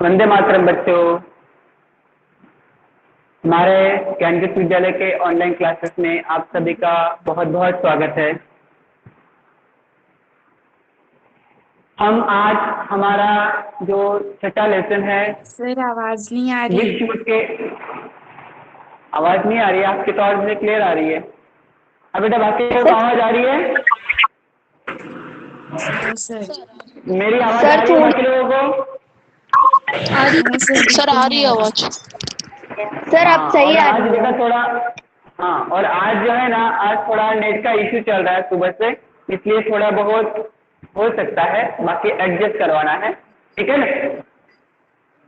वंदे मातरम बच्चों। हमारे ज्ञानगीत विद्यालय के ऑनलाइन क्लासेस में आप सभी का बहुत बहुत स्वागत है। हम आज हमारा जो छठा लेसन है सर आवाज नहीं आ रही। विश्व के आवाज नहीं आ रही है आपकी? तो आवाज मुझे क्लियर आ रही है। अब बेटा बाकी को आवाज आ रही है? सर मेरी आवाज आ रही है बाकी लोगों को? आ रही है सर आ रही है आवाज। सर अब सही आ आज रही बेटा है। थोड़ा और आज जो है ना, आज थोड़ा नेट का इश्यू चल रहा है सुबह से, इसलिए थोड़ा बहुत हो सकता है, बाकी एडजस्ट करवाना है। ठीक है ना?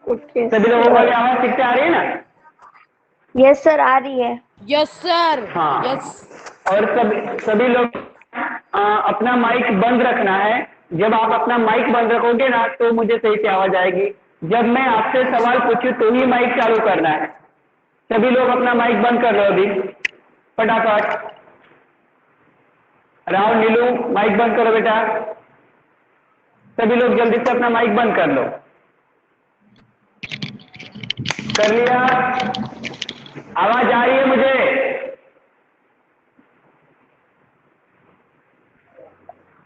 ओके सभी लोगों को आवाज ठीक से आ रही है ना? यस सर आ रही है। Yes sir. हाँ। यस और सभी लोग अपना माइक बंद रखना है। जब आप अपना माइक बंद रखोगे ना तो मुझे सही से आवाज आएगी। जब मैं आपसे सवाल पूछूं तो ही माइक चालू करना है। सभी लोग अपना माइक बंद कर लो अभी फटाफट। राव, नीलू, माइक बंद करो बेटा। सभी लोग जल्दी से अपना माइक बंद कर लो। कर लिया? आवाज आ रही है मुझे?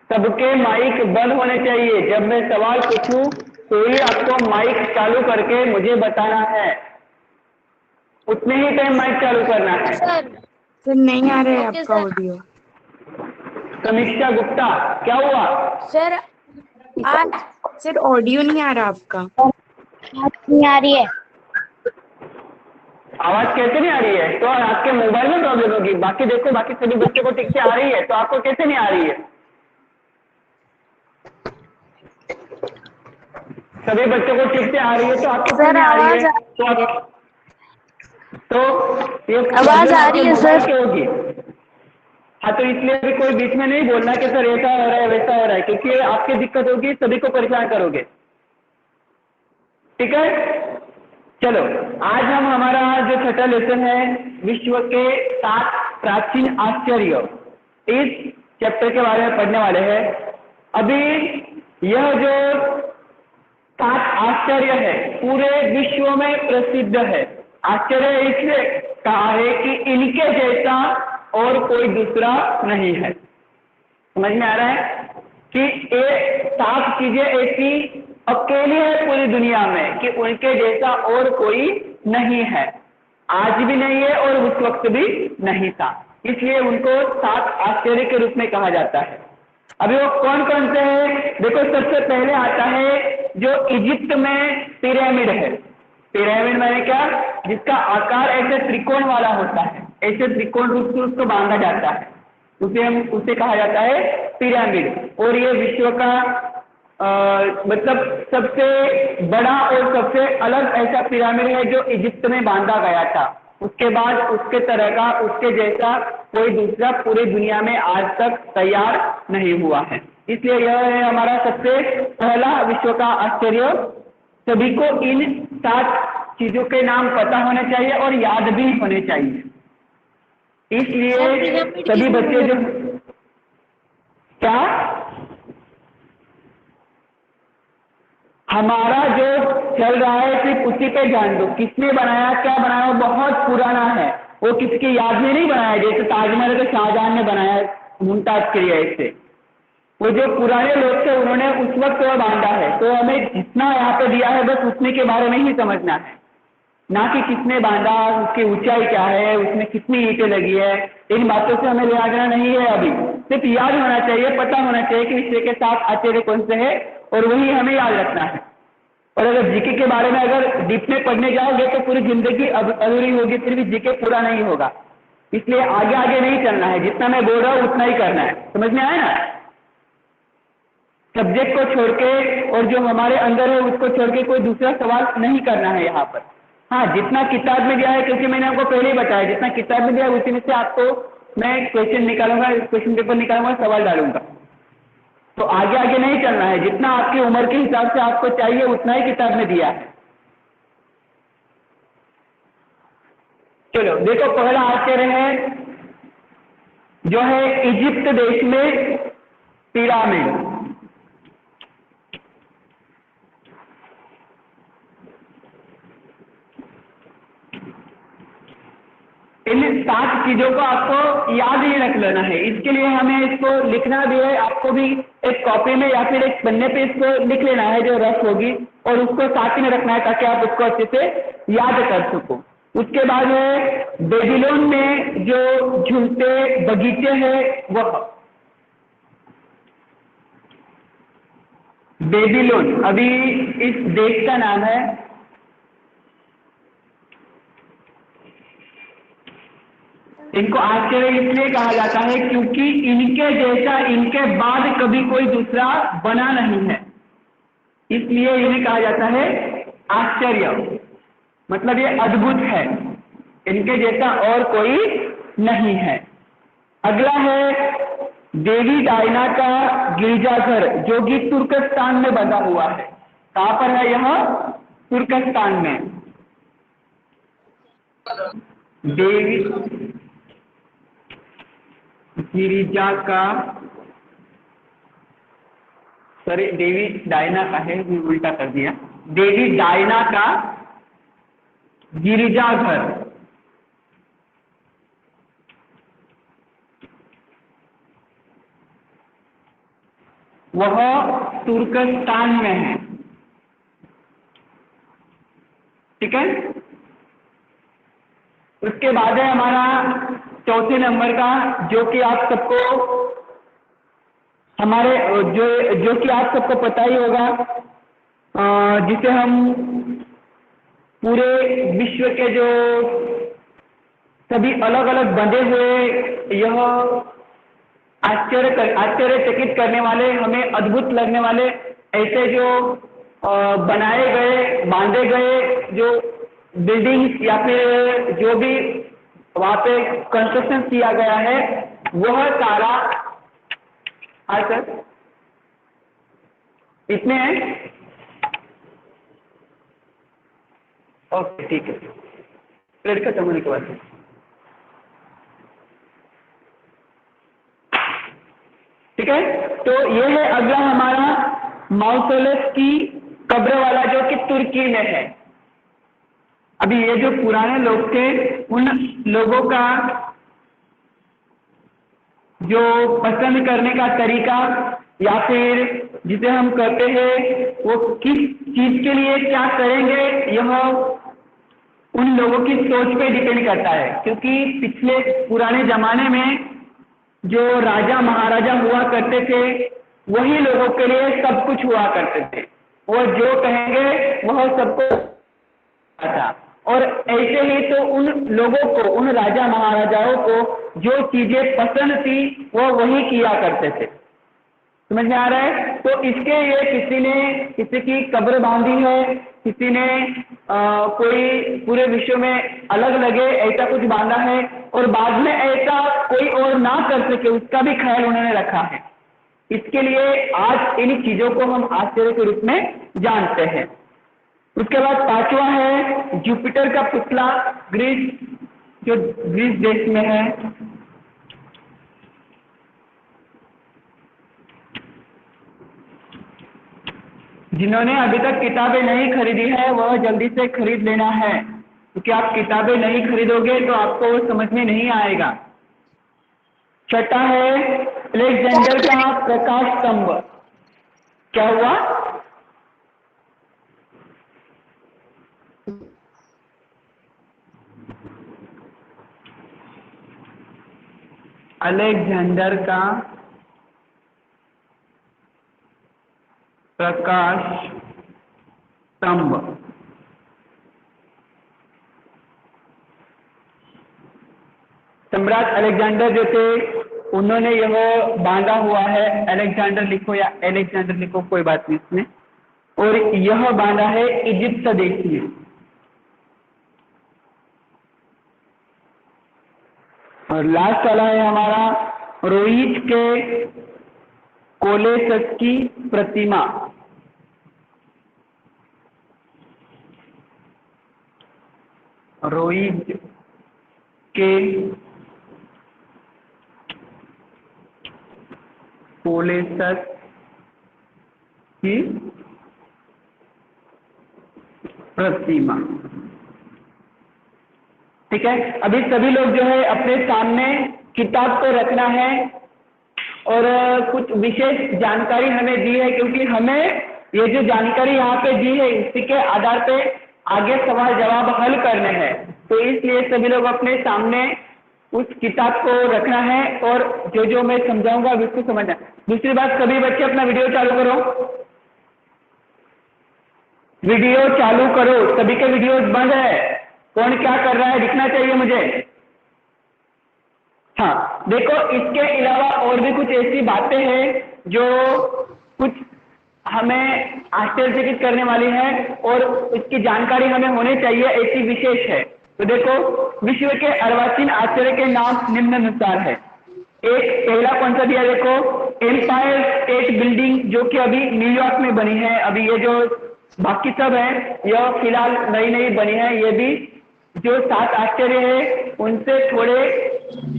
सबके माइक बंद होने चाहिए। जब मैं सवाल पूछूं तो ही आपको माइक चालू करके मुझे बताना है। उतने ही टाइम माइक चालू करना है। सर नहीं आ रहा है आपका ऑडियो। समीक्षा गुप्ता, क्या हुआ? सर आज सर ऑडियो नहीं आ रहा आपका। नहीं आ रही है। आवाज कैसे नहीं आ रही है? तो आपके मोबाइल में प्रॉब्लम होगी। बाकी देखो, बाकी सभी बच्चों को ठीक से आ रही है, तो आपको कैसे नहीं आ रही है? सभी बच्चों को ठीक से आ रही है तो आपको क्यों सर नहीं आ रही आवाज है? तो ये आवाज प्रॉब्लम आ आपके रही है मोबाइल सर। की होगी। हाँ, तो इसलिए भी कोई बीच में नहीं बोलना कि सर ऐसा हो रहा है वैसा हो रहा है, क्योंकि ये आपकी दिक्कत होगी, सभी को परेशान करोगे। ठीक है? चलो, आज हम हमारा जो छठा लेसन है विश्व के 7 प्राचीन आश्चर्य, इस चैप्टर के बारे में पढ़ने वाले हैं। अभी यह जो 7 आश्चर्य है पूरे विश्व में प्रसिद्ध है। आश्चर्य इसलिए कहा है कि इनके जैसा और कोई दूसरा नहीं है। समझ में आ रहा है कि ये 7 चीजें ऐसी अकेली है पूरी दुनिया में कि उनके जैसा और कोई नहीं है। आज भी नहीं है और उस वक्त भी नहीं था, इसलिए उनको 7 आश्चर्य के रूप में कहा जाता है। अभी वो कौन कौन से हैं? देखो, सबसे पहले आता है जो इजिप्ट में पिरामिड है। पिरामिड मैंने क्या? जिसका आकार ऐसे त्रिकोण वाला होता है, ऐसे त्रिकोण रूप से उसको बांधा जाता है, उसे कहा जाता है पिरामिड। और ये विश्व का मतलब सबसे बड़ा और सबसे अलग ऐसा पिरामिड है जो इजिप्ट में बांधा गया था। उसके बाद उसके तरह का, उसके जैसा कोई दूसरा पूरी दुनिया में आज तक तैयार नहीं हुआ है। इसलिए यह है हमारा सबसे पहला विश्व का आश्चर्य। सभी को इन 7 चीजों के नाम पता होने चाहिए और याद भी होने चाहिए। इसलिए सभी बच्चे जो क्या हमारा जो चल रहा है सिर्फ उसी पे ध्यान दो। किसने बनाया, क्या बनाया, वो बहुत पुराना है। वो किसकी याद में नहीं बनाया। जैसे ताजमहल तो शाहजहां ने बनाया मुमताज के लिए, ऐसे वो जो पुराने लोग थे उन्होंने उस वक्त वो बांधा है। तो हमें जितना यहाँ पे दिया है बस उतने के बारे में ही समझना है, ना कि किसने बांधा, उसकी ऊंचाई क्या है, उसमें कितनी ईंटें लगी है। इन बातों से हमें याद रहना नहीं है। अभी सिर्फ याद होना चाहिए, पता होना चाहिए कि विश्व के 7 आश्चर्य कौन से है, और वही हमें याद रखना है। और अगर जीके के बारे में अगर डीप में पढ़ने जाओगे तो पूरी जिंदगी अधूरी होगी, फिर भी जीके पूरा नहीं होगा। इसलिए आगे आगे नहीं चलना है, जितना मैं बोल रहा हूँ उतना ही करना है। समझ में आया ना? सब्जेक्ट को छोड़ के और जो हमारे अंदर है उसको छोड़ के कोई दूसरा सवाल नहीं करना है यहाँ पर। हाँ, जितना किताब में दिया है, क्योंकि मैंने आपको पहले ही बताया, जितना किताब में दिया है उसी में से आपको मैं क्वेश्चन निकालूंगा, क्वेश्चन पेपर निकालूंगा, सवाल डालूंगा। तो आगे आगे नहीं चलना है, जितना आपकी उम्र के हिसाब से आपको चाहिए उतना ही किताब में दिया है। चलो देखो, पहला आश्चर्य है जो है इजिप्ट देश में पिरामिड। इन 7 चीजों को आपको याद ही रख लेना है। इसके लिए हमें इसको लिखना भी है, आपको भी एक कॉपी में या फिर एक पन्ने पे इसको लिख लेना है जो रफ होगी, और उसको साथ में रखना है ताकि आप उसको अच्छे से याद कर सको। उसके बाद है बेबीलोन में जो झूलते बगीचे हैं वह, बेबीलोन अभी इस देश का नाम है। इनको आश्चर्य इसलिए कहा जाता है क्योंकि इनके जैसा इनके बाद कभी कोई दूसरा बना नहीं है, इसलिए इन्हें कहा जाता है आश्चर्य। मतलब ये अद्भुत है, इनके जैसा और कोई नहीं है। अगला है देवी डायना का गिरजाघर जो कि तुर्कस्तान में बना हुआ है। कहाँ पर है यह? तुर्कस्तान में। देवी गिरिजा का, सॉरी देवी डायना का है, उल्टा कर दिया। देवी डायना का गिरिजाघर वह तुर्कस्तान में है। ठीक है। उसके बाद है हमारा चौथे नंबर का, जो कि आप सबको हमारे जो कि आप सबको पता ही होगा, जिसे हम पूरे विश्व के जो सभी अलग अलग बंधे हुए यह आश्चर्यचकित करने वाले, हमें अद्भुत लगने वाले ऐसे जो बनाए गए, बांधे गए जो बिल्डिंग्स या फिर जो भी वहाँ पे कंस्ट्रक्शन किया गया है वह सारा, हाँ सर इतने हैं। ओके ठीक है, प्लेट खत्म होने के बाद। ठीक है, तो ये है अगला हमारा मौसोलस की कब्र वाला जो कि तुर्की में है। अभी ये जो पुराने लोग थे उन लोगों का जो पसंद करने का तरीका या फिर जिसे हम कहते हैं वो किस चीज के लिए क्या करेंगे, यह उन लोगों की सोच पे डिपेंड करता है। क्योंकि पिछले पुराने जमाने में जो राजा महाराजा हुआ करते थे वही लोगों के लिए सब कुछ हुआ करते थे, वो जो कहेंगे वह सबको था। और ऐसे ही तो उन लोगों को, उन राजा महाराजाओं को जो चीजें पसंद थी वो वही किया करते थे। समझ में आ रहा है? तो इसके लिए किसी ने किसी की कब्र बांधी है, किसी ने कोई पूरे विश्व में अलग लगे ऐसा कुछ बांधा है, और बाद में ऐसा कोई और ना कर सके उसका भी ख्याल उन्होंने रखा है। इसके लिए आज इन चीजों को हम आश्चर्य के रूप में जानते हैं। उसके बाद 5वां है जुपिटर का पुतला, ग्रीस, जो ग्रीस देश में है। जिन्होंने अभी तक किताबें नहीं खरीदी है वह जल्दी से खरीद लेना है, क्योंकि आप किताबें नहीं खरीदोगे तो आपको वो समझ में नहीं आएगा। 6ठा है अलेक्जेंडर का प्रकाश स्तंभ। क्या हुआ? अलेक्जेंडर का प्रकाश स्तंभ। सम्राट अलेक्जेंडर जो थे उन्होंने यह बांधा हुआ है। अलेक्जेंडर लिखो या अलेक्जेंडर लिखो, कोई बात नहीं इसमें। और यह बांधा है इजिप्ट देश में। और लास्ट वाला है हमारा रोहित के कोलेसस की प्रतिमा। रोहित के कोलेसस की प्रतिमा। ठीक है, अभी सभी लोग जो है अपने सामने किताब को रखना है और कुछ विशेष जानकारी हमें दी है, क्योंकि हमें ये जो जानकारी यहाँ पे दी है इसी के आधार पे आगे सवाल जवाब हल करने हैं। तो इसलिए सभी लोग अपने सामने उस किताब को रखना है और जो जो मैं समझाऊंगा उसको समझना। दूसरी बात, सभी बच्चे अपना वीडियो चालू करो, वीडियो चालू करो, सभी के वीडियो बंद है, कौन क्या कर रहा है दिखना चाहिए मुझे। हाँ देखो, इसके अलावा और भी कुछ ऐसी बातें हैं जो कुछ हमें आश्चर्यचकित करने वाली है और इसकी जानकारी हमें होनी चाहिए, ऐसी विशेष है। तो देखो, विश्व के अर्वाचीन आश्चर्य के नाम निम्नानुसार है। एक पहला कौन सा दिया, देखो एम्पायर स्टेट बिल्डिंग, जो कि अभी न्यूयॉर्क में बनी है। अभी ये जो बाकी सब है यह फिलहाल नई नई बनी है। ये भी जो 7 आश्चर्य है उनसे थोड़े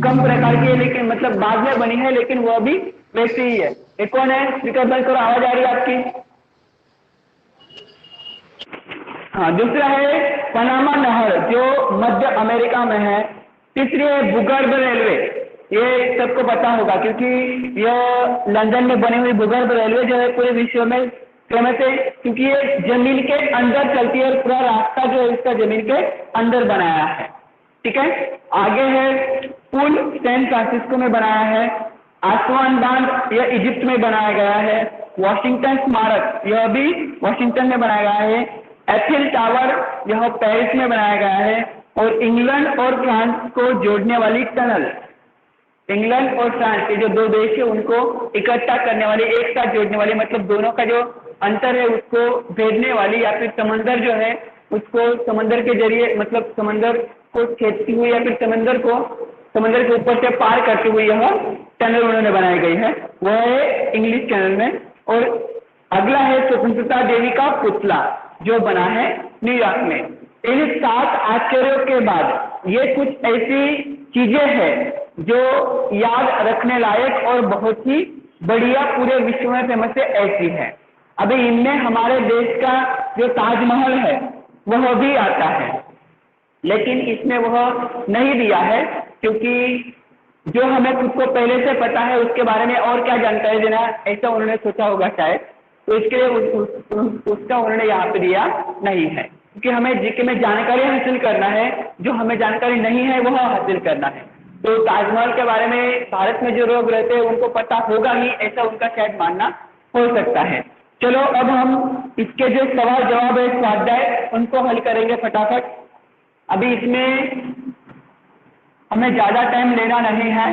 कम प्रकार की है, लेकिन मतलब बाद में बनी है, लेकिन वह भी वैसे ही है। एक कौन है, स्पीकर बंद करो, आवाज आ रही है आपकी। हाँ, दूसरा है पनामा नहर जो मध्य अमेरिका में है। तीसरी है भूगर्भ रेलवे, ये सबको पता होगा क्योंकि यह लंदन में बनी हुई भूगर्भ रेलवे जो है पूरे विश्व में फेमस है, क्योंकि ये जमीन के अंदर चलती है और पूरा रास्ता जो है इसका जमीन के अंदर बनाया है। ठीक है, आगे है पुल सैन फ्रांसिस्को में बनाया है। आसवान बांध यह इजिप्ट में बनाया गया है। वॉशिंगटन स्मारक यह भी वॉशिंगटन में बनाया गया है। एफिल टावर यह पेरिस में बनाया गया है। और इंग्लैंड और फ्रांस को जोड़ने वाली टनल, इंग्लैंड और फ्रांस के जो 2 देश है उनको इकट्ठा करने वाली, एक साथ जोड़ने वाली, मतलब दोनों का जो अंतर है उसको भेदने वाली, या फिर समंदर जो है उसको समंदर के जरिए, मतलब समंदर को छेदती हुई या फिर समंदर के ऊपर से पार करती हुई यह टनल उन्होंने बनाई गई है, वह है इंग्लिश चैनल में। और अगला है स्वतंत्रता देवी का पुतला जो बना है न्यूयॉर्क में। इन 7 आश्चर्यों के बाद ये कुछ ऐसी चीजें हैं जो याद रखने लायक और बहुत ही बढ़िया पूरे विश्व में फेमस है, ऐसी है। अभी इनमें हमारे देश का जो ताजमहल है वह भी आता है, लेकिन इसमें वह नहीं दिया है, क्योंकि जो हमें खुद को पहले से पता है उसके बारे में और क्या जानकारी देना ऐसा उन्होंने सोचा होगा शायद, तो इसके लिए उसका उन्होंने यहाँ पे दिया नहीं है, क्योंकि हमें जीके में जानकारी हासिल करना है, जो हमें जानकारी नहीं है वह हासिल करना है। तो ताजमहल के बारे में भारत में जो लोग रहते हैं उनको पता होगा ही, ऐसा उनका शायद मानना हो सकता है। चलो अब हम इसके जो सवाल जवाब है स्वाध्याय उनको हल करेंगे फटाफट। अभी इसमें हमें ज्यादा टाइम लेना नहीं है,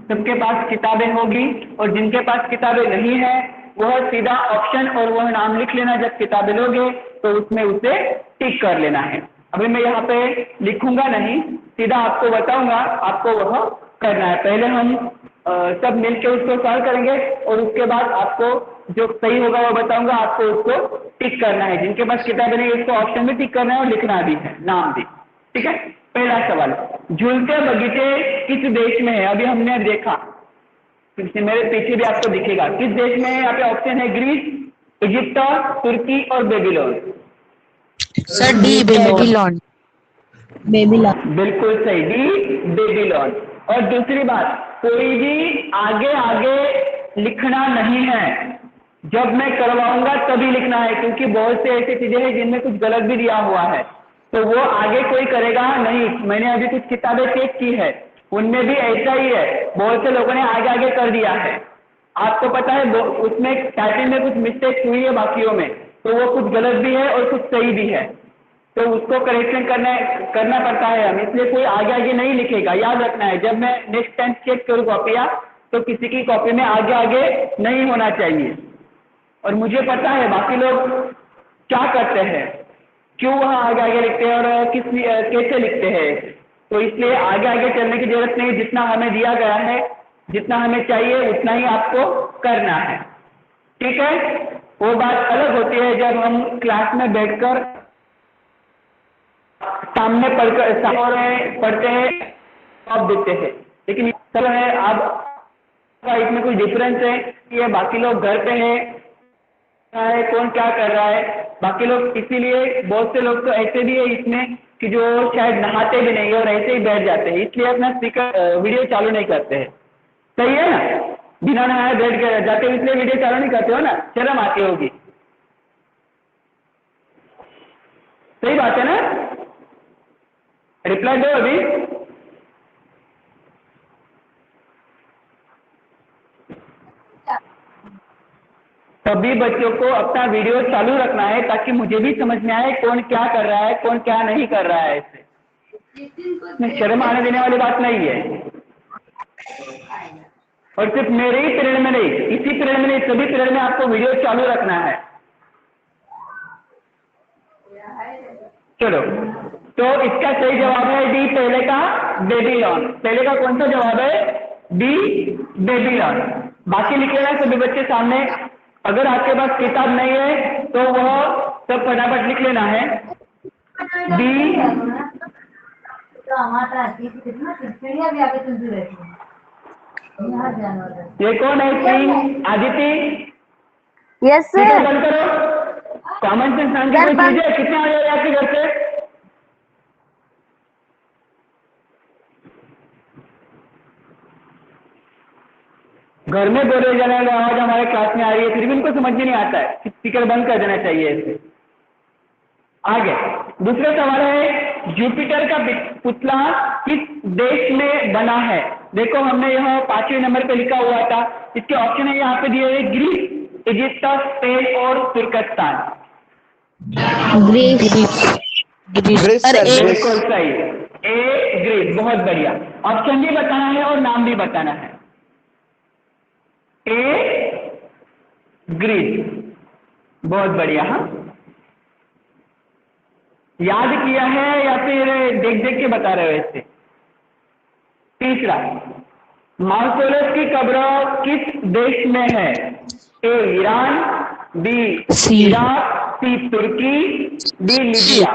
सबके पास किताबें होगी और जिनके पास किताबें नहीं है वह सीधा ऑप्शन और वह नाम लिख लेना, जब किताबें लोगे तो उसमें उसे टिक कर लेना है। अभी मैं यहाँ पे लिखूंगा नहीं, सीधा आपको बताऊंगा, आपको वह करना है। पहले हम सब मिलके उसको सॉल्व करेंगे और उसके बाद आपको जो सही होगा वो बताऊंगा, आपको उसको टिक करना है। जिनके पास किताबें नहीं उसको ऑप्शन में टिक करना है और लिखना भी है, नाम भी। ठीक है, पहला सवाल, झूलते बगीचे किस देश में है? अभी हमने देखा, मेरे पीछे भी आपको दिखेगा किस देश में है। यहाँ पे ऑप्शन है ग्रीस, इजिप्ट, तुर्की और Babylon. Sir D Babylon. Babylon बिल्कुल सही, डी बेबीलोन। और दूसरी बात, कोई भी आगे आगे लिखना नहीं है, जब मैं करवाऊंगा तभी लिखना है, क्योंकि बहुत से ऐसी चीजें हैं जिनमें कुछ गलत भी दिया हुआ है, तो वो आगे कोई करेगा नहीं। मैंने अभी कुछ किताबें चेक की है, उनमें भी ऐसा ही है, बहुत से लोगों ने आगे आगे कर दिया है। आपको पता है उसमें टाइपिंग में कुछ मिस्टेक हुई है बाकियों में, तो वो कुछ गलत भी है और कुछ सही भी है, तो उसको करेक्शन करना पड़ता है हम, इसलिए कोई आगे आगे नहीं लिखेगा, याद रखना है। जब मैं नेक्स्ट टाइम चेक करूँ कॉपियाँ तो किसी की कॉपी में आगे आगे नहीं होना चाहिए। और मुझे पता है बाकी लोग क्या करते हैं, क्यों वह आगे आगे लिखते हैं और कैसे लिखते हैं, तो इसलिए आगे आगे चलने की जरूरत नहीं। जितना हमें दिया गया है, जितना हमें चाहिए उतना ही आपको करना है। ठीक है, वो बात अलग होती है जब हम क्लास में बैठकर सामने पढ़ते हैं आप देखते हैं, लेकिन सब है अब इसमें कोई डिफरेंस है कि ये बाकी लोग घर पे है कौन क्या कर रहा है, बाकी लोग, इसीलिए बहुत से लोग तो ऐसे भी है इसमें कि जो शायद नहाते भी नहीं और ऐसे ही बैठ जाते हैं, इसलिए अपना स्पीकर वीडियो चालू नहीं करते हैं। सही है ना? बिना नहाए बैठ के जाते हो इसलिए वीडियो चालू नहीं करते हो ना, शर्म आती होगी। सही बात है ना? रिप्लाई दो अभी। सभी बच्चों को अपना वीडियो चालू रखना है ताकि मुझे भी समझ में आए कौन क्या कर रहा है, कौन क्या नहीं कर रहा है। इससे शर्म आने देने वाली बात नहीं है। और सिर्फ मेरे ही पीरियड में नहीं, इसी पीरियड में नहीं, सभी पीरियड में आपको वीडियो चालू रखना है। चलो, तो इसका सही जवाब है डी, पहले का बेबीलोन। पहले का कौन सा जवाब है? D, Babylon. बाकी लिख लेना सभी बच्चे सामने। अगर आपके पास किताब नहीं है तो वह सब फटाफट लिख लेना है। डी, ये कौन है? Shri Aditi, yes speaker sir. बंद करो। कॉमन सेंस नाम की सर, कोई बंद। चीज है? कितने आ जाए आपके घर से? घर में बोले जाने वाली आवाज हमारे क्लास में आ रही है, फिर भी उनको समझ में नहीं आता है कि स्पीकर बंद कर देना चाहिए इसे। आगे दूसरा सवाल है, जुपिटर का पुतला किस देश में बना है? देखो हमने यह 5वें नंबर पे लिखा हुआ था। इसके ऑप्शन है यहाँ पे दिए हुए, ग्रीस, इजिप्ट, स्पेन और तुर्कस्तान। ग्रीस। ग्रीस सर, सर, ए। ग्रीस। बिल्कुल सही, ए ग्रीस। बहुत बढ़िया। ऑप्शन भी बताना है और नाम भी बताना है। ए ग्रीस, बहुत बढ़िया। हाँ, याद किया है या फिर देख देख के बता रहे हो इससे? तीसरा, मार्कोलस की कब्र किस देश में है? A Iran, B C. Iraq, C तुर्की, डी लीबिया।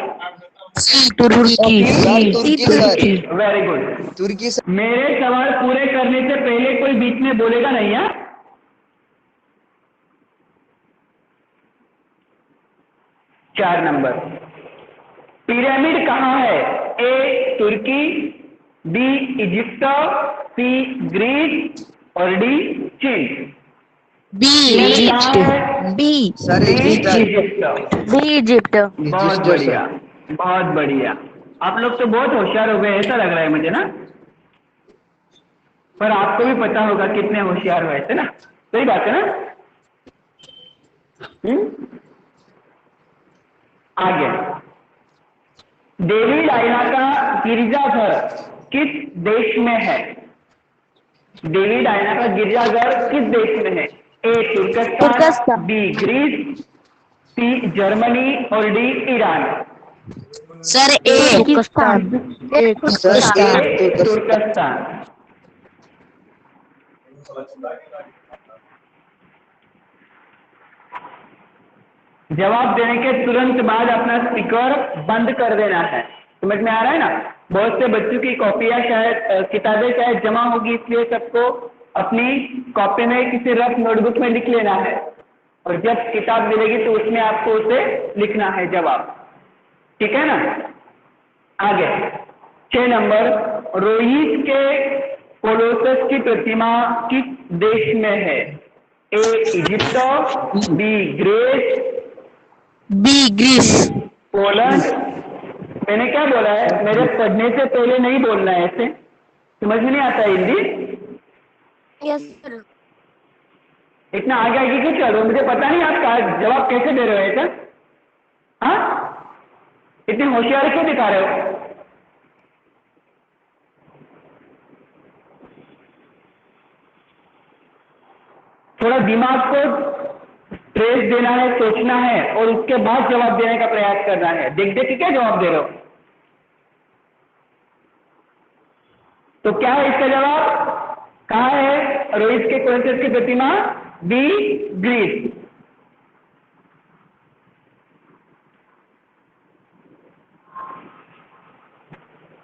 तुर्की। सर, तुर्की सर। Very good. तुर्की सर। मेरे सवाल पूरे करने से पहले कोई बीच में बोलेगा नहीं है। 4 नंबर, पिरामिड कहाँ है? ए तुर्की, बी इजिप्ट, सी ग्रीस और डी चीन। B Egypt. B sir, Egypt. Egypt. B Egypt. बहुत इजिप्ट बढ़िया, सर। बहुत बढ़िया। आप लोग तो बहुत होशियार हो गए ऐसा लग रहा है मुझे ना, पर आपको भी पता होगा कितने होशियार हुए थे ना। सही बात है ना? आगे, देवी डायना का गिरजाघर किस देश में है? देवी डायना का गिरजाघर किस देश में है? ए तुर्कस्तान, तुर्कस्तान। बी ग्रीस, सी जर्मनी और डी ईरान। सर, ए। तुर्कस्तान। सर, ए तुर्कस्तान। तुर्कस्तान। जवाब देने के तुरंत बाद अपना स्पीकर बंद कर देना है। समझ में आ रहा है ना? बहुत से बच्चों की कॉपियां शायद किताबें शायद जमा होगी, इसलिए सबको अपनी कॉपी में किसी रफ नोटबुक में लिख लेना है और जब किताब मिलेगी तो उसमें आपको उसे लिखना है जवाब। ठीक है ना? आगे 6 नंबर, रोहित के कोलोसस की प्रतिमा किस देश में है? A Egypt, B Greece, Greece. Poland. मैंने क्या बोला है? मेरे पढ़ने से पहले नहीं बोलना है ऐसे, समझ में नहीं आता हिंदी। Yes sir. इतना आगे आगे क्यों चल रहे हो? मुझे पता नहीं आप जवाब कैसे दे रहे हो ऐसा। हाँ, इतनी होशियारी क्यों दिखा रहे हो? थोड़ा दिमाग को स्ट्रेस देना है, सोचना है और उसके बाद जवाब देने का प्रयास करना है। देख देख के क्या जवाब दे रहे हो? तो क्या है इसका जवाब? कहाँ है रोहित के कोलोसस की प्रतिमा? B Greece.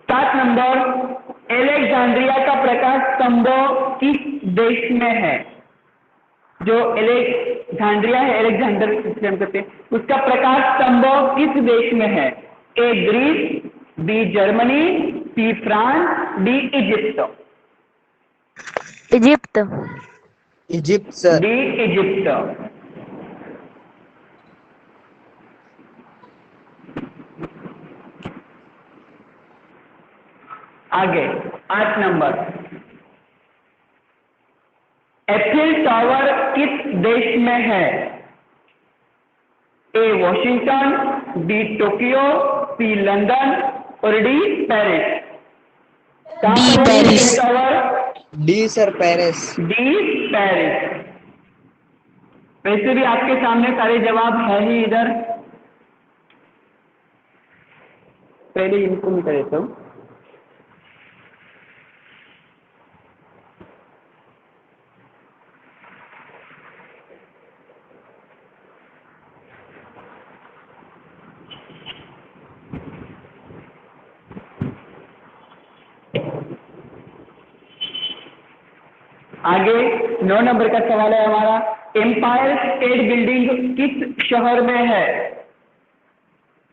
सात नंबर, एलेक्जेंड्रिया का प्रकाश स्तंभ किस देश में है? जो एलेक्जेंड्रिया है, एलेक्जेंडर करते हैं, उसका प्रकाश स्तंभ किस देश में है? A Greece, B Germany, C France, D Egypt. Egypt. Egypt sir. D Egypt. आगे 8 नंबर, एफिल टावर किस देश में है? A Washington, B Tokyo, C London और डी पेरिस। कहाँ डी पर है Paris. Eiffel tower? D sir Paris. D Paris. वैसे भी आपके सामने सारे जवाब है ही इधर, पहले इनको मिटा देता हूँ। आगे 9 नंबर का सवाल है हमारा, एम्पायर स्टेट बिल्डिंग किस शहर में है?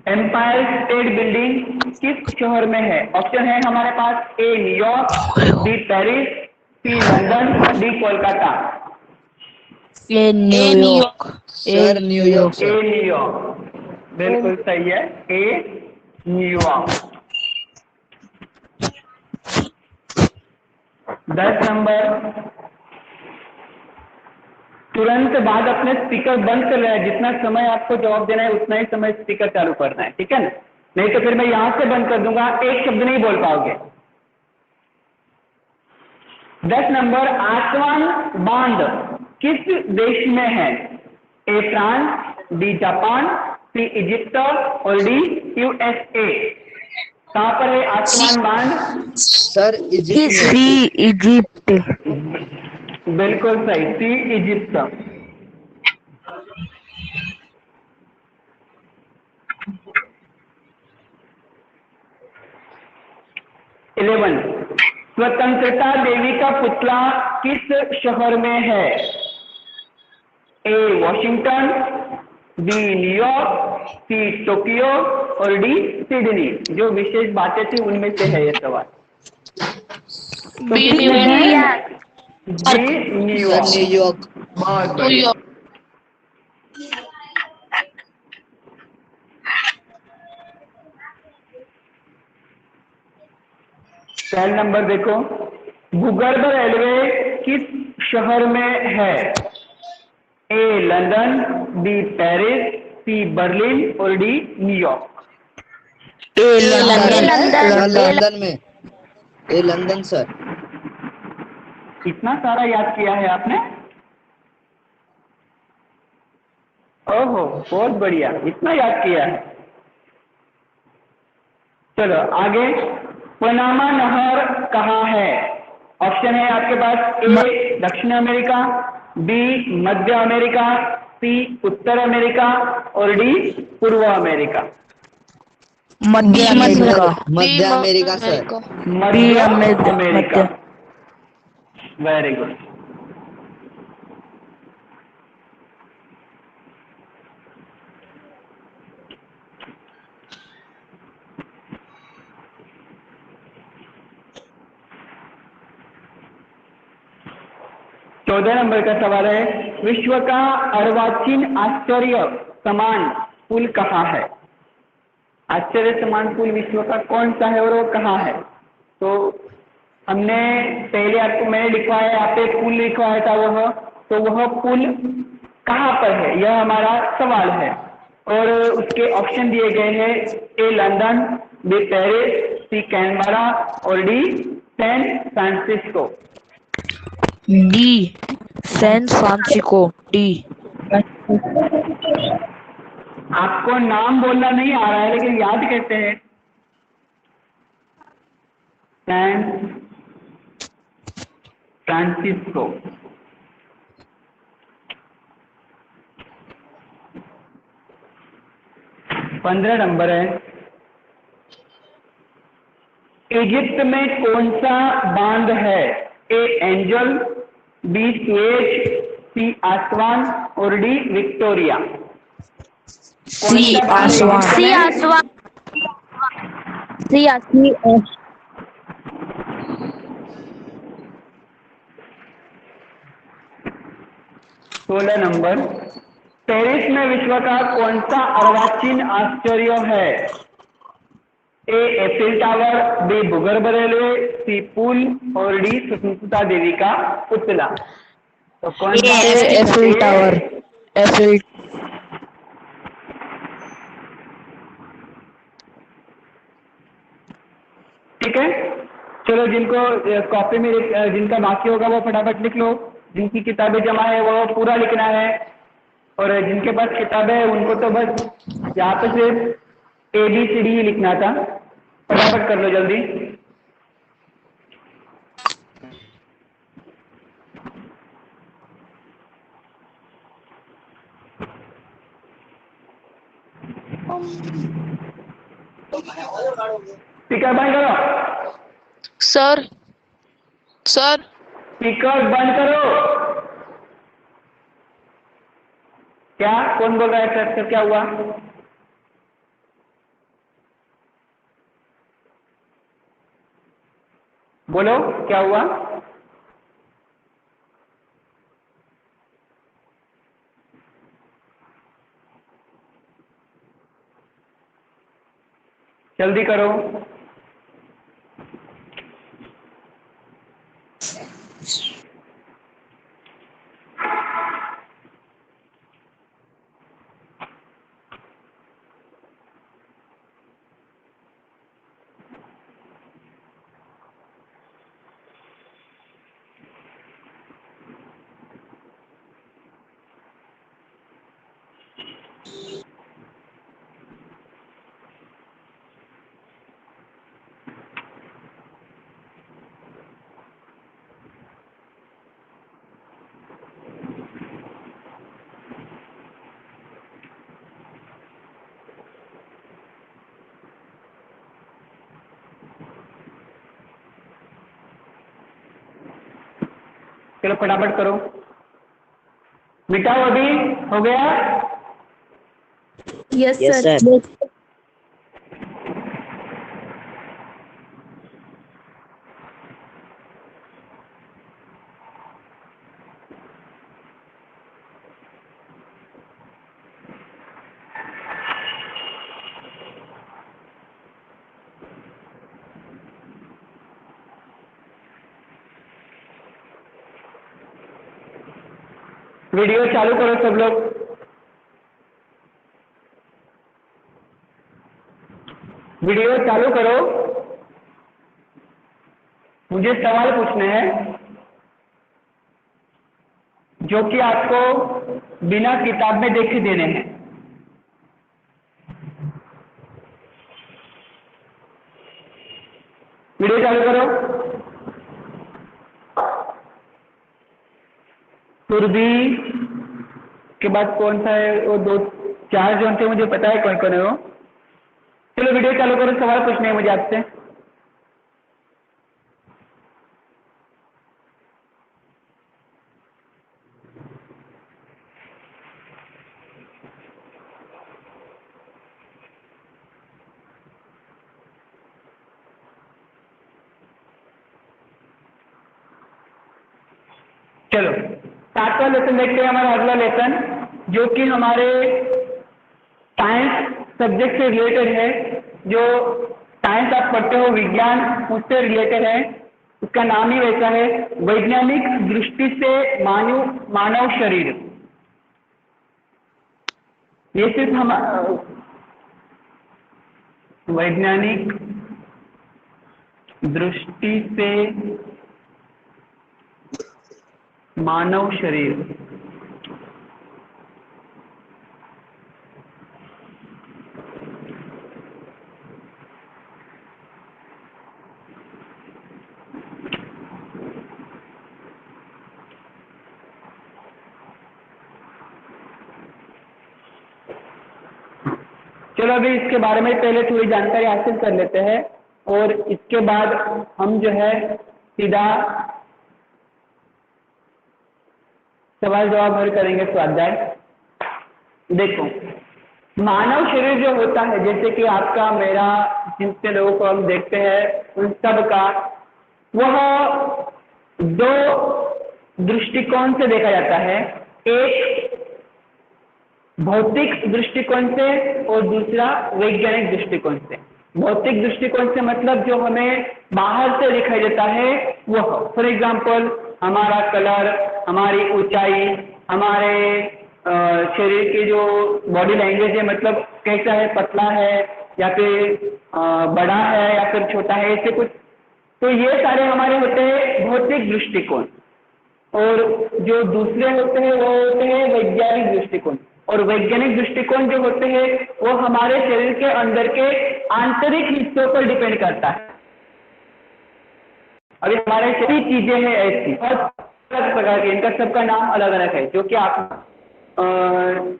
एम्पायर स्टेट बिल्डिंग किस शहर में है? ऑप्शन है हमारे पास, ए न्यूयॉर्क, बी पेरिस, सी लंदन, डी कोलकाता। ए न्यूयॉर्क। सर न्यूयॉर्क ए सर। न्यूयॉर्क, बिल्कुल सही है, ए न्यूयॉर्क। 10 नंबर, तुरंत बाद अपने स्पीकर बंद कर लेना है, जितना समय आपको जवाब देना है उतना ही समय स्पीकर चालू करना है, ठीक है ना? नहीं तो फिर मैं यहां से बंद कर दूंगा, एक शब्द नहीं बोल पाओगे। 10 नंबर, आसवान बांध किस देश में है? A France, D Japan, C Egypt और डी यूएसए। कहां पर है आसवान बांध? सर इजिप्ट में। C Egypt. बिल्कुल सही, सी इजिप्ट। 11, स्वतंत्रता देवी का पुतला किस शहर में है? A Washington, B New York, C Tokyo और डी सिडनी। जो विशेष बातें थी उनमें से है ये सवाल। B B New York. Sir New York. New York. बहुत बढ़िया। 12 नंबर देखो, भूगर्भ रेलवे किस शहर में है? ए लंदन, बी पेरिस, सी बर्लिन और डी न्यूयॉर्क। ए सर लंदन। लंदन में। ए लंदन सर। इतना सारा याद किया है आपने? ओहो, बहुत बढ़िया, इतना याद किया है। चलो आगे, पनामा नहर कहाँ है? ऑप्शन है आपके पास, ए दक्षिण अमेरिका, बी मध्य अमेरिका, सी उत्तर अमेरिका और डी पूर्व अमेरिका। मध्य अमेरिका। मध्य अमेरिका सर। मध्य मध्य। America, very good. चौदह नंबर का सवाल है, विश्व का अर्वाचीन आश्चर्य समान पुल कहाँ है? आश्चर्य समान पुल विश्व का कौन सा है और वो कहाँ है? तो हमने पहले आपको मैंने लिखवाया, यहाँ पे पुल लिखवाया था वह, तो वह पुल कहाँ पर है, यह हमारा सवाल है। और उसके ऑप्शन दिए गए हैं, A London, B Paris, C Canberra और D San Francisco. D San Francisco. D. आपको नाम बोलना नहीं आ रहा है लेकिन याद कैसे है? San Francisco. पंद्रह नंबर है, इजिप्ट में कौन सा बांध है? A angel, B Suez, C Aswan और डी विक्टोरिया। कौन सी सा बांध आसवान। इजिप्ट में? She asked me. 16 नंबर, पेरिस में विश्व का कौन सा अर्वाचीन आश्चर्य है? ए एफिल टावर, बी भूगर्भ रेलवे, सी पुल और डी स्वतंत्रता देवी का पुतला। तो कौन सा है? Eiffel tower. एफिल ठीक है, चलो जिनको कॉपी में जिनका बाकी होगा वो फटाफट लिख लो, जिनकी किताबें जमा है वो पूरा लिखना है, और जिनके पास किताबें है उनको तो बस यहाँ पे सिर्फ ABCD ही लिखना था। फटाफट कर लो जल्दी। स्पीकर बंद करो, सर सर स्पीकर बंद करो। क्या, कौन बोल रहा है सर? क्या हुआ? बोलो क्या हुआ? जल्दी करो। चलो फटाफट करो, मिटाओ अभी। हो गया? Yes, Yes, sir. sir. Video चालू करो सब लोग। वीडियो चालू करो, मुझे सवाल पूछने हैं जो कि आपको बिना किताब में देखे देने हैं। वीडियो चालू करो। सुरभि के बाद कौन सा है? वो दो चार जोन थे, मुझे पता है कौन कौन है वो। चलो वीडियो चालू करो, सवाल पूछने हैं मुझे आपसे। चलो 7वां लेसन देखते हैं, हमारा अगला लेसन, जो कि हमारे साइंस सब्जेक्ट से रिलेटेड है। जो साइंस आप पढ़ते हो, विज्ञान, उससे रिलेटेड है। उसका नाम ही वैसा है, वैज्ञानिक दृष्टि से मानव शरीर। ये सिर्फ हम वैज्ञानिक दृष्टि से मानव शरीर। चलो अभी इसके बारे में पहले थोड़ी जानकारी हासिल कर लेते हैं, और इसके बाद हम जो है सीधा सवाल जवाब भर करेंगे, स्वाध्याय। देखो मानव शरीर जो होता है, जैसे कि आपका मेरा, जितने लोगों को हम देखते हैं उन सब का, वह दो दृष्टिकोण से देखा जाता है। एक भौतिक दृष्टिकोण से और दूसरा वैज्ञानिक दृष्टिकोण से। भौतिक दृष्टिकोण से मतलब जो हमें बाहर से दिखाई देता है वह, फॉर एग्जाम्पल हमारा कलर, हमारी ऊंचाई, हमारे शरीर की जो बॉडी लैंग्वेज है, मतलब कैसा है, पतला है या फिर बड़ा है या फिर छोटा है, ऐसे कुछ। तो ये सारे हमारे होते हैं भौतिक दृष्टिकोण। और जो दूसरे होते हैं वो होते हैं वैज्ञानिक दृष्टिकोण। और वैज्ञानिक दृष्टिकोण जो होते हैं वो हमारे शरीर के अंदर के आंतरिक हिस्सों पर डिपेंड करता है। अभी हमारे सभी चीजें हैं ऐसी और अलग प्रकार की, इनका सबका नाम अलग अलग है, जो कि आप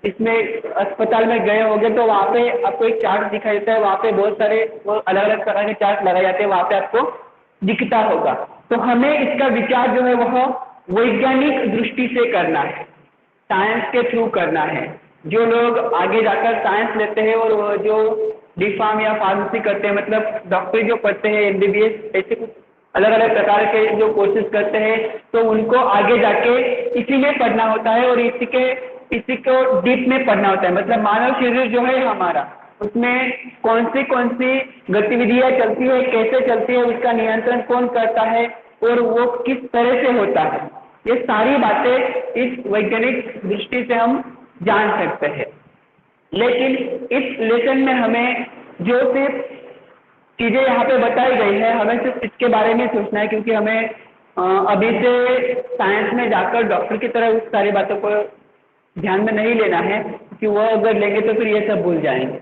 इसमें अस्पताल में गए होंगे तो वहाँ पे आपको एक चार्ट दिखाई देता है, वहाँ पे बहुत सारे अलग अलग प्रकार के चार्ट लगाए जाते हैं, वहाँ पे आपको दिखता होगा। तो हमें इसका विचार जो है वह वैज्ञानिक दृष्टि से करना है, साइंस के थ्रू करना है। जो लोग आगे जाकर साइंस लेते हैं और वो जो डी.फार्म या फार्मेसी करते हैं, मतलब डॉक्टरी जो पढ़ते हैं, एमबीबीएस, ऐसे कुछ अलग अलग प्रकार के जो कोर्सेज करते हैं, तो उनको आगे जाके इसी में पढ़ना होता है और इसी को डीप में पढ़ना होता है। मतलब मानव शरीर जो है हमारा, उसमें कौन सी गतिविधियां चलती है, कैसे चलती है, उसका नियंत्रण कौन करता है और वो किस तरह से होता है, ये सारी बातें इस वैज्ञानिक दृष्टि से हम जान सकते हैं। लेकिन इस लेसन में हमें जो सिर्फ चीजें यहाँ पे बताई गई है, हमें सिर्फ इसके बारे में सोचना है, क्योंकि हमें अभी से साइंस में जाकर डॉक्टर की तरह उस सारी बातों को ध्यान में नहीं लेना है, क्योंकि वो अगर लेंगे तो फिर ये सब भूल जाएंगे।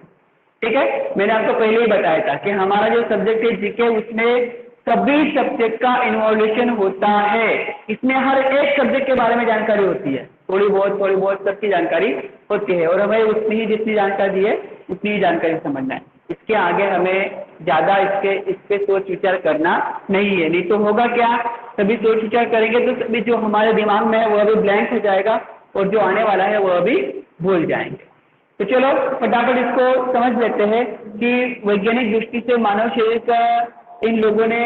ठीक है, मैंने आपको पहले ही बताया था कि हमारा जो सब्जेक्ट है जीके, उसमें सभी सब्जेक्ट का इन्वॉल्यूशन होता है। इसमें हर एक सब्जेक्ट के बारे में जानकारी होती है, थोड़ी बहुत सबकी जानकारी होती है, और हमें उतनी ही जितनी जानकारी है उतनी ही जानकारी समझना है। इसके आगे हमें ज़्यादा इस पे सोच विचार करना नहीं है, नहीं तो होगा क्या, सभी सोच विचार करेंगे तो सभी जो हमारे दिमाग में है वो अभी ब्लैंक हो जाएगा और जो आने वाला है वो अभी भूल जाएंगे। तो चलो फटाफट इसको समझ लेते हैं कि वैज्ञानिक दृष्टि से मानव शरीर का इन लोगों ने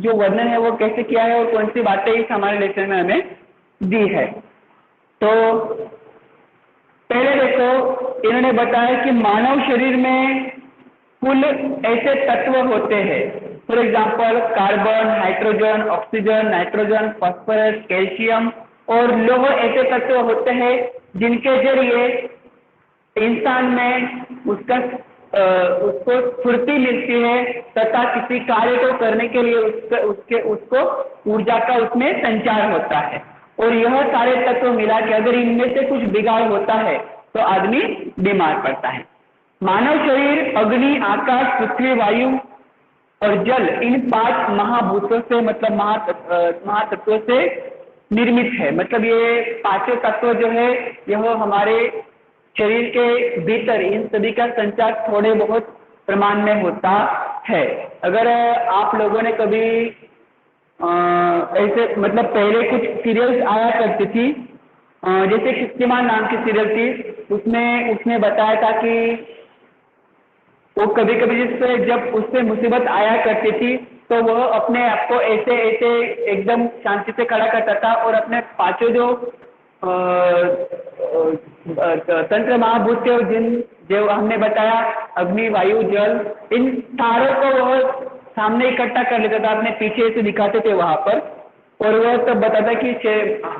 जो वर्णन है वो कैसे किया है और कौन सी बातें इस हमारे लेसन में हमें दी है। तो पहले देखो, इन्होंने बताया कि मानव शरीर में कुल ऐसे तत्व होते हैं, for example carbon, hydrogen, oxygen, nitrogen, phosphorus, calcium और लौह ऐसे तत्व होते हैं जिनके जरिए इंसान में उसको स्फूर्ति मिलती है तथा किसी कार्य को करने के लिए उसको ऊर्जा का उसमें संचार होता है। और यह सारे तत्व मिला के अगर इनमें से कुछ बिगाड़ होता है तो आदमी बीमार पड़ता है। मानव शरीर अग्नि, आकाश, पृथ्वी, वायु और जल, इन 5 महाभूतों से मतलब महातत्वों से निर्मित है। मतलब ये पांचों तत्व जो है यह हमारे शरीर के भीतर इन सभी का संचार थोड़े बहुत प्रमाण में होता है। अगर आप लोगों ने कभी ऐसे मतलब पहले कुछ सीरियल्स आया करती थी, जैसे शक्तिमान नाम की सीरियल थी, उसमें बताया था कि वो कभी कभी जब उससे मुसीबत आया करती थी तो वह अपने आप को ऐसे एकदम शांति से खड़ा करता था और अपने पांचों जो तंत्र महाभूत थे, जो हमने बताया अग्नि, वायु, जल, इन सारों को वह सामने इकट्ठा कर लेता था, अपने पीछे से दिखाते थे वहां पर। और वह तब बताता कि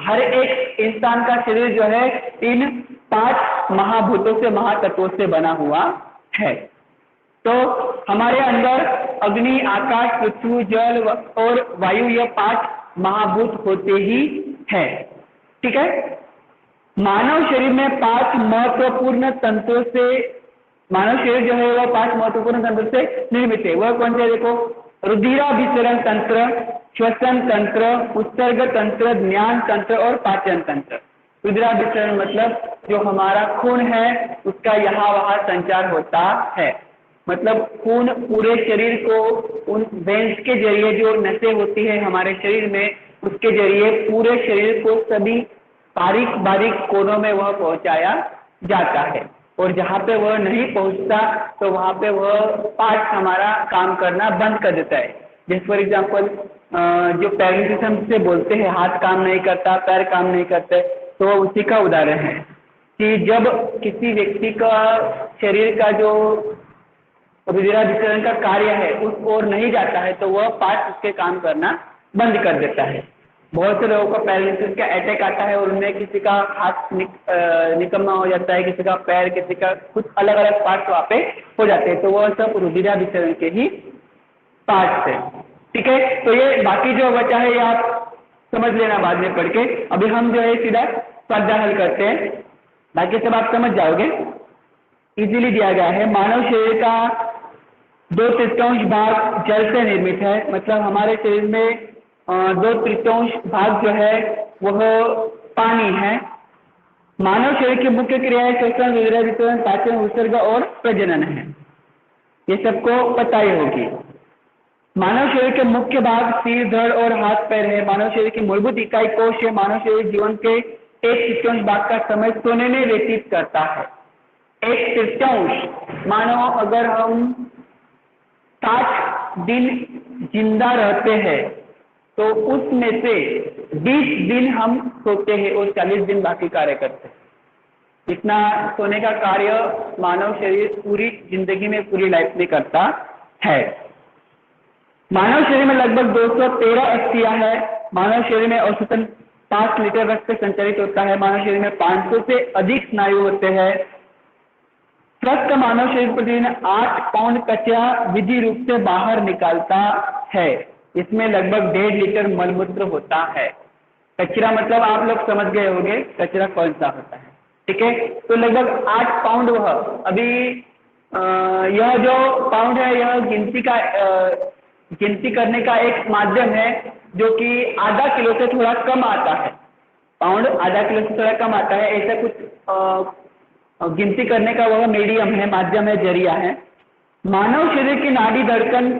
हर एक इंसान का शरीर जो है इन 5 महाभूतों से, महातत्वों से बना हुआ है। तो हमारे अंदर अग्नि, आकाश, पृथ्वी, जल और वायु, ये 5 महाभूत होते ही है। ठीक है, मानव शरीर में 5 महत्वपूर्ण तंत्रों से, मानव शरीर जो है वह 5 महत्वपूर्ण तंत्रों से निर्मित है। वह कौन से, देखो, रुधिराभिसरण तंत्र, श्वसन तंत्र, उत्सर्ग तंत्र, ज्ञान तंत्र और पाचन तंत्र। रुधिराभिसरण मतलब जो हमारा खून है उसका यहाँ वहाँ संचार होता है, मतलब खून पूरे शरीर को उन वेन्स के जरिए, जो नसें होती है हमारे शरीर में, उसके जरिए पूरे शरीर को सभी बारीक बारीक कोनों में वह पहुंचाया जाता है। और जहाँ पे वह नहीं पहुँचता तो वहाँ पे वह पार्ट हमारा काम करना बंद कर देता है। जैसे फॉर एग्जाम्पल जो पैरालिसिस हम से बोलते हैं, हाथ काम नहीं करता, पैर काम नहीं करते, तो वह उसी का उदाहरण है कि जब किसी व्यक्ति का शरीर का जो रुधिराभिसरण का कार्य है उस ओर नहीं जाता है तो वह पार्ट उसके काम करना बंद कर देता है। बहुत से लोगों को पैरालिसिस का अटैक आता है और उनमें किसी का हाथ निकम्मा हो जाता है, किसी का पैर, किसी का कुछ अलग अलग पार्ट वहाँ पे हो जाते हैं, तो वह सब रुधिराभिसरण के ही पार्ट है। ठीक है, तो ये बाकी जो बचा है ये आप समझ लेना बाद में पढ़ के। अभी हम जो है सीधा स्वाध्याय हल करते हैं, बाकी सब आप समझ जाओगे, इजीली दिया गया है। मानव शरीर का 2/3 भाग जल से निर्मित है, मतलब हमारे शरीर में 2/3 भाग जो है वह पानी है। मानव शरीर की मुख्य क्रियाएं श्वसन, रुधिराभिसरण, पाचन, उत्सर्ग और प्रजनन है, ये सबको पता ही होगी। मानव शरीर के मुख्य भाग सिर, धड़ और हाथ पैर है। मानव शरीर की मूलभूत इकाई कोश है। मानव शरीर जीवन के 1/3 भाग का समय सोने में व्यतीत करता है। 1/3 मानो अगर हम 60 दिन जिंदा रहते हैं तो उसमें से 20 दिन हम सोते हैं और 40 दिन बाकी कार्य करते हैं। इतना सोने का कार्य मानव शरीर पूरी जिंदगी में, पूरी लाइफ में करता है। मानव शरीर में लगभग 213 अस्थियां है। मानव शरीर में औसतन 5 लीटर रक्त संचालित होता है। मानव शरीर में 500 से अधिक स्नायु होते हैं। स्वस्थ मानव शरीर प्रतिदिन 8 पाउंड कचरा विधि रूप से बाहर निकालता है। इसमें लगभग 1.5 लीटर मलमूत्र होता है। कचरा मतलब आप लोग समझ गए होंगे कचरा कौन सा होता है। ठीक है, तो लगभग 8 पाउंड वह अभी यह जो पाउंड है यह गिनती करने का एक माध्यम है जो कि आधा किलो से थोड़ा कम आता है। पाउंड आधा किलो से थोड़ा कम आता है, ऐसा कुछ गिनती करने का वह मीडियम है, माध्यम है, जरिया है। मानव शरीर की नाड़ी धड़कन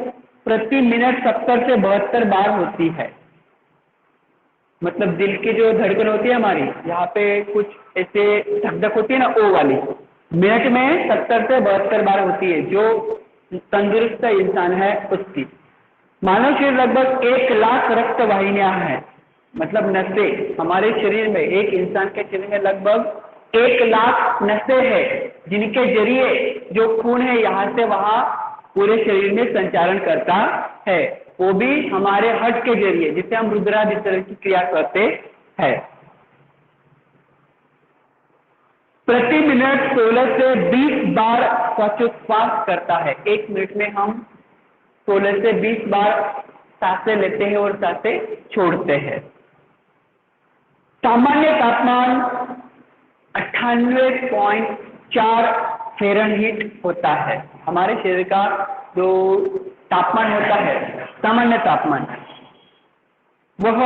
प्रति मिनट 70 से 72 बार होती है। मतलब दिल की जो धड़कन होती है हमारी, यहाँ पे कुछ ऐसे धक-धक होती है ना, ओ वाली, मिनट में 70 से 72 बार होती है, जो तंदुरुस्त इंसान है उसकी। मानव शरीर लगभग 1 लाख रक्त वाहिनियां हैं, मतलब नसें। हमारे शरीर में, एक इंसान के शरीर में लगभग 1 लाख नसें हैं जिनके जरिए जो खून है यहाँ से वहाँ पूरे शरीर में संचालन करता है, वो भी हमारे हार्ट के जरिए, जिसे हम रुधिराभिसरण की क्रिया करते हैं। प्रति मिनट 16 से 20 बार श्वासोच्छ्वास करता है। 1 मिनट में हम 16 से 20 बार सांसें लेते हैं और सांसें छोड़ते हैं। सामान्य तापमान 98.4 फ़ारेनहीट होता है। हमारे शरीर का जो तापमान होता है, सामान्य तापमान, वह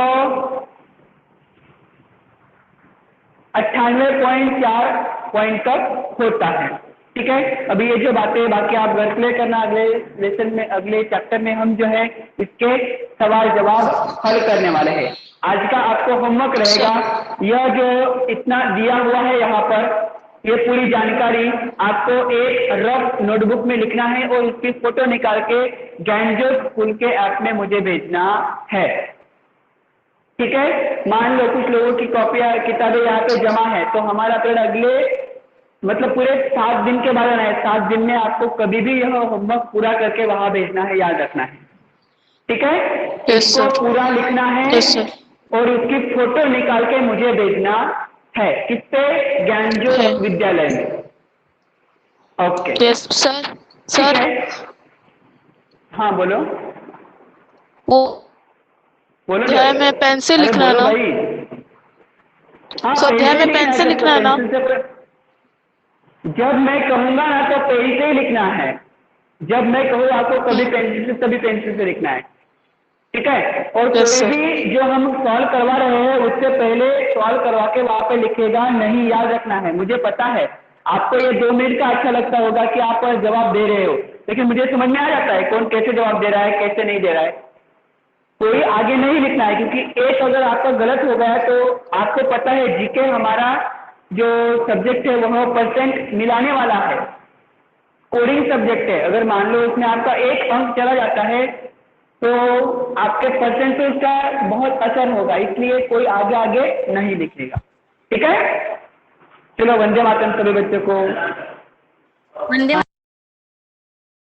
98.4 पॉइंट तक होता है। ठीक है, अभी ये जो बातें बाकी आप घर प्ले करना, अगले लेसन में, अगले चैप्टर में हम जो है इसके सवाल जवाब हल करने वाले हैं। आज का आपको होमवर्क रहेगा, यह जो इतना दिया हुआ है यहाँ पर, ये पूरी जानकारी आपको एक रफ नोटबुक में लिखना है और इसकी फोटो निकाल के गैंजो स्कूल के ऐप में मुझे भेजना है। ठीक है, मान लो कुछ लोगों की कॉपियां, किताबें यहाँ पे जमा है, तो हमारा पीरियड अगले, मतलब पूरे 7 दिन के बाद आना है। 7 दिन में आपको कभी भी यह होमवर्क पूरा करके वहां भेजना है, याद रखना है। ठीक है, इसको पूरा लिखना है और उसकी फोटो निकाल के मुझे भेजना है। किस पे? ज्ञानजो विद्यालय में। Okay yes sir. सर हाँ बोलो वो बोलो अध्याय में पेन से लिखना बोलो ना? भाई। हाँ, अध्याय में पेन से लिखना ना? जब मैं कहूंगा ना तो पेन से ही लिखना है। जब मैं कहूँ आपको कभी पेंसिल से, तभी पेंसिल से लिखना है। ठीक है, और कोई भी जो हम सॉल्व करवा रहे हैं उससे पहले सॉल्व करवा के वहां पे लिखेगा नहीं, याद रखना है। मुझे पता है आपको ये 2 मिनट का अच्छा लगता होगा कि आप जवाब दे रहे हो, लेकिन मुझे समझ में आ जाता है कौन कैसे जवाब दे रहा है, कैसे नहीं दे रहा है। कोई आगे नहीं लिखना है, क्योंकि एक अगर आपका गलत हो गया तो आपको पता है जीके हमारा जो सब्जेक्ट है वह परसेंट मिलाने वाला है, कोडिंग सब्जेक्ट है। अगर मान लो उसमें आपका 1 अंक चला जाता है तो आपके परसेंट पे उसका बहुत असर होगा, इसलिए कोई आगे आगे नहीं लिखेगा। ठीक है, चलो वंदे मातरम सभी बच्चों को। वंदे